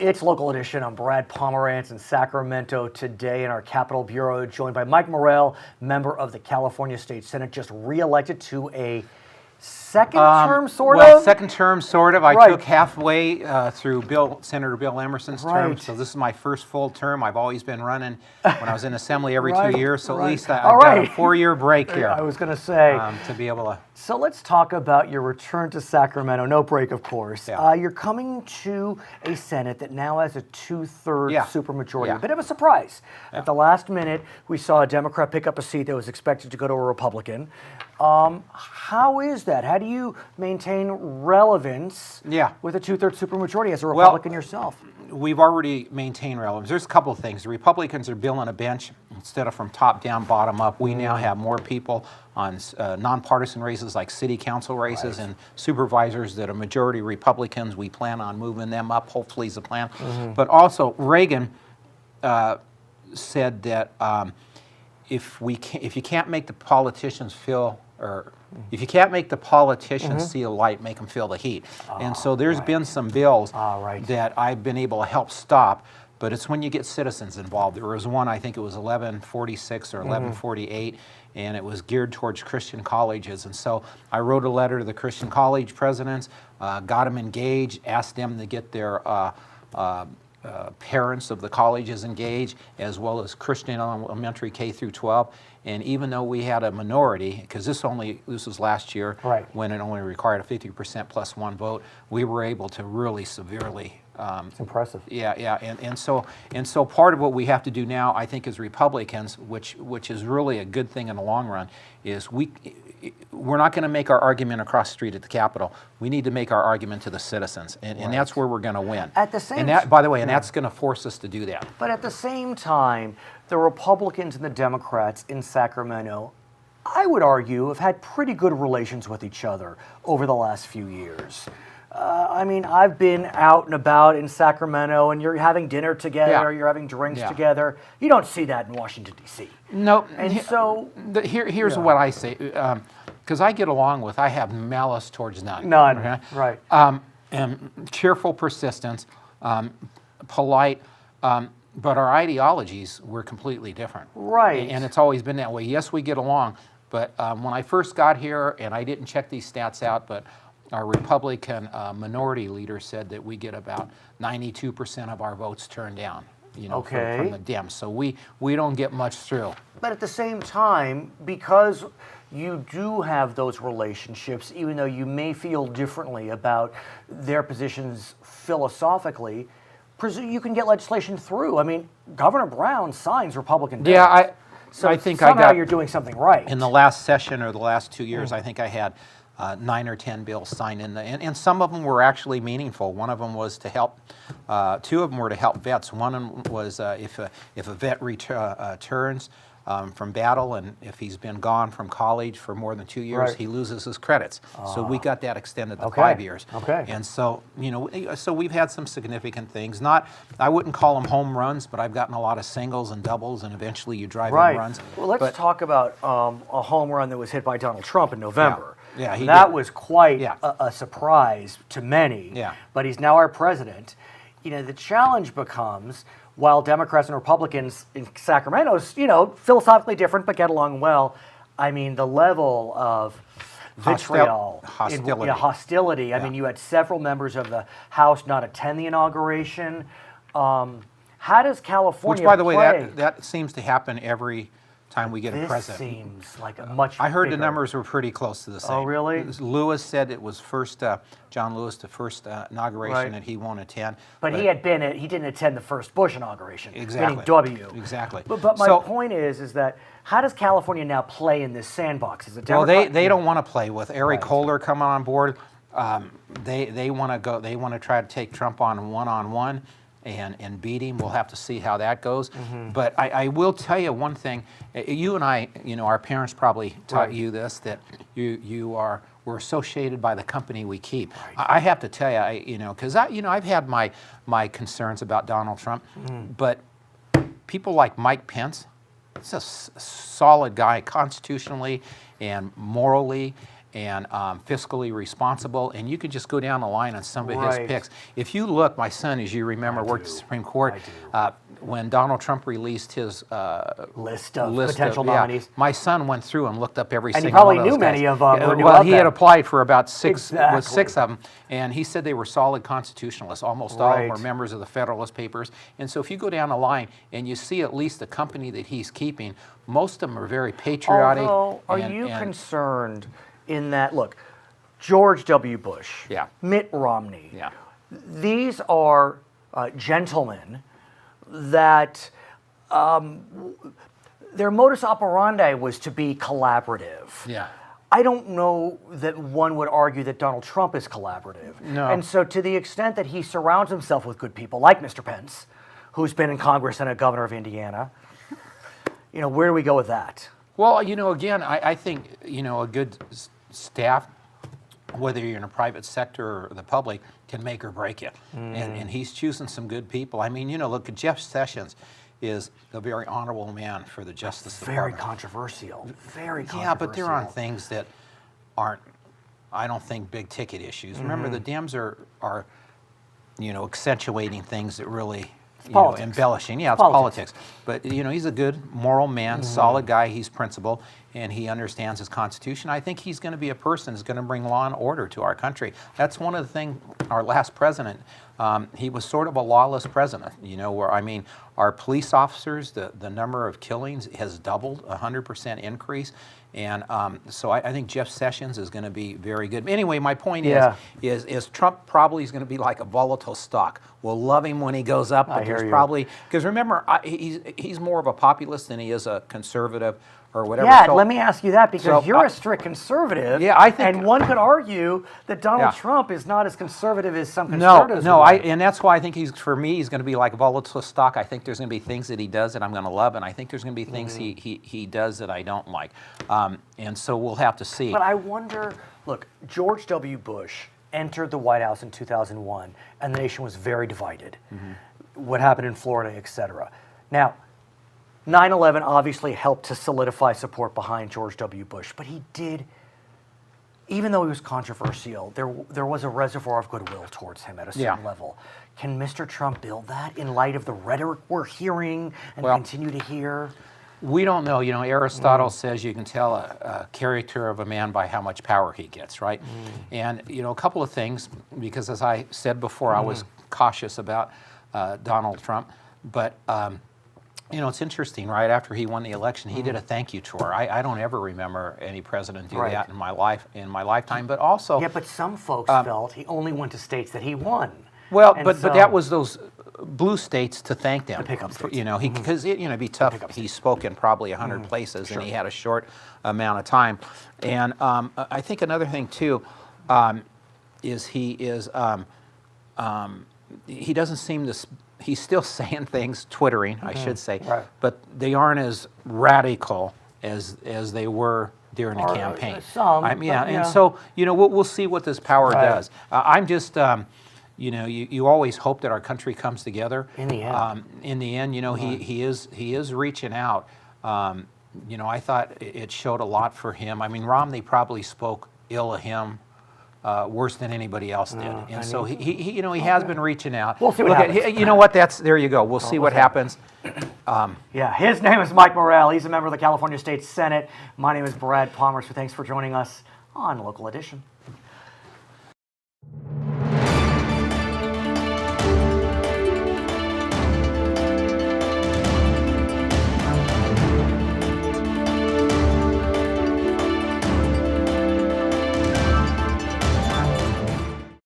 It's Local Edition. I'm Brad Pomerance in Sacramento today in our Capitol Bureau, joined by Mike Morrell, member of the California State Senate, just reelected to a second term, sort of? Well, second term, sort of. I Right. took halfway through Senator Bill Emerson's term, Right. so this is my first full term. I've always been running when I was in Assembly every 2 years, so at least I've got a 4-year break here. I was going to say. To be able to... So let's talk about your return to Sacramento. No break, of course. Yeah. You're coming to a Senate that now has a 2/3 supermajority. Yeah. A bit of a surprise. At the last minute, we saw a Democrat pick up a seat that was expected to go to a Republican. How is that? How do you maintain relevance with a 2/3 supermajority as a Republican yourself? We've already maintained relevance. There's a couple of things. The Republicans are building a bench instead of from top down, bottom up. We now have more people on nonpartisan races like city council races and supervisors that are majority Republicans. We plan on moving them up, hopefully is the plan. But also Reagan said that if you can't make the politicians feel, or if you can't make the politicians see the light, make them feel the heat. And so there's been some bills that I've been able to help stop, but it's when you get citizens involved. There was one, I think it was 1146 or 1148, and it was geared towards Christian colleges. And so I wrote a letter to the Christian college presidents, got them engaged, asked them to get their parents of the colleges engaged, as well as Christian elementary K through 12. And even though we had a minority, because this was last year, when it only required a 50% plus one vote, we were able to really severely. It's impressive. And so part of what we have to do now, I think, as Republicans, which is really a good thing in the long run, is we're not going to make our argument across the street at the Capitol. We need to make our argument to the citizens, and that's where we're going to win. At the same time, by the way, and that's going to force us to do that. But at the same time, the Republicans and the Democrats in Sacramento, I would argue, have had pretty good relations with each other over the last few years. I mean, I've been out and about in Sacramento, and you're having dinner together, you're having drinks together. You don't see that in Washington, D.C. No. And so... Here's what I say, because I get along with, I have malice towards none. None, okay? right. And cheerful persistence, polite, but our ideologies were completely different. Right. And it's always been that way. Yes, we get along, but when I first got here, and I didn't check these stats out, but our Republican minority leader said that we get about 92% of our votes turned down, from the Dems. So we don't get much through. But at the same time, because you do have those relationships, even though you may feel differently about their positions philosophically, you can get legislation through. I mean, Governor Brown signs Republican bills. Yeah, so I think somehow you're doing something right. In the last session or the last 2 years, I think I had 9 or 10 bills signed in, and some of them were actually meaningful. One of them was to help, 2 of them were to help vets. One was if a vet returns from battle, and if he's been gone from college for more than 2 years, he loses his credits. So we got that extended to 5 years. And so, so we've had some significant things. I wouldn't call them home runs, but I've gotten a lot of singles and doubles, and eventually you drive in runs. Well, let's talk about a home run that was hit by Donald Trump in November. Yeah, that was quite a surprise to many. But he's now our president. The challenge becomes, while Democrats and Republicans in Sacramento, philosophically different but get along well, I mean, the level of vitriol, hostility. I mean, you had several members of the House not attend the inauguration. How does California Which, by the way, that seems to happen every time we get a president. This seems like a much I heard bigger. the numbers were pretty close to the same. Oh, really? Lewis said it was John Lewis, the first inauguration that he won't attend. But he didn't attend the first Bush inauguration. Exactly. Meaning W. Exactly. But my point is that how does California now play in this sandbox? Is it Democrat? Well, they don't want to play with Eric Holder coming on board. They want to go. They want to try to take Trump on one-on-one. And beat him. We'll have to see how that goes. But I will tell you one thing. You and I, our parents probably taught you this, that we're associated by the company we keep. I have to tell you, because I've had my concerns about Donald Trump, but people like Mike Pence, he's a solid guy constitutionally and morally. and fiscally responsible, and you could just go down the line on some of his Right. picks. If you look, my son, as you remember, worked at the Supreme Court. When Donald Trump released his List of potential nominees. my son went through and looked up every And he single one probably of those knew many guys. of them, or knew Well, of he had them. applied for about six of Exactly. them, and he said they were solid constitutionalists. Almost all of them Right. were members of the Federalist Papers. And so if you go down the line and you see at least the company that he's keeping, most of them are very patriotic. Although, are you concerned in that, look, George W. Bush, Yeah. Mitt Romney, Yeah. these are gentlemen that their modus operandi was to be collaborative. Yeah. I don't know that one would argue that Donald Trump is collaborative. No. And so to the extent that he surrounds himself with good people, like Mr. Pence, who's been in Congress and a governor of Indiana, where do we go with that? Well, again, I think, a good staff, whether you're in a private sector or the public, can make or break you. And he's choosing some good people. I mean, look, Jeff Sessions is a very honorable man for the Justice Very Department. controversial. Very controversial. Yeah, but they're on things that aren't, I don't think, big ticket issues. Remember, the Dems are accentuating things that really, politics. embellishing. Yeah, it's Politics. politics. But, he's a good moral man, solid guy. He's principled, and he understands his Constitution. I think he's going to be a person who's going to bring law and order to our country. That's one of the things, our last president, he was sort of a lawless president, where, our police officers, the number of killings has doubled, 100% increase. And so I think Jeff Sessions is going to be very good. Anyway, my point is Trump probably is going to be like a volatile stock. We'll love him when he goes up, but there's probably, because remember, he's more of a populist than he is a conservative or whatever. Yeah, let me ask you that, because you're a strict conservative. Yeah, I think, and one could argue that Donald Trump is not as conservative as some conservatives. And that's why I think for me, he's going to be like a volatile stock. I think there's going to be things that he does that I'm going to love, and I think there's going to be things he does that I don't like. And so we'll have to see. But I wonder, look, George W. Bush entered the White House in 2001, and the nation was very divided. What happened in Florida, et cetera. Now, 9/11 obviously helped to solidify support behind George W. Bush, but he did, even though he was controversial, there was a reservoir of goodwill towards him at a certain level. Can Mr. Trump build that in light of the rhetoric we're hearing and continue to hear? We don't know. Aristotle says you can tell a character of a man by how much power he gets, right? And, a couple of things, because as I said before, I was cautious about Donald Trump, but it's interesting, right? After he won the election, he did a thank you tour. I don't ever remember any president do that in my lifetime. But also, but some folks felt he only went to states that he won. Well, but that was those blue states to thank them. The pickup states. Because it'd be tough. He spoke in probably 100 places, and he had a short amount of time. And I think another thing too is he doesn't seem to. He's still saying things, twittering, I should say, but they aren't as radical as they were during the campaign. Some, and so we'll see what this power does. I'm just. You always hope that our country comes together. In the end. He is reaching out. I thought it showed a lot for him. Romney probably spoke ill of him worse than anybody else did, and so he has been reaching out. We'll see what happens. You know what? There you go. We'll see what happens. His name is Mike Morrell. He's a member of the California State Senate. My name is Brad Pomerance. Thanks for joining us on Local Edition.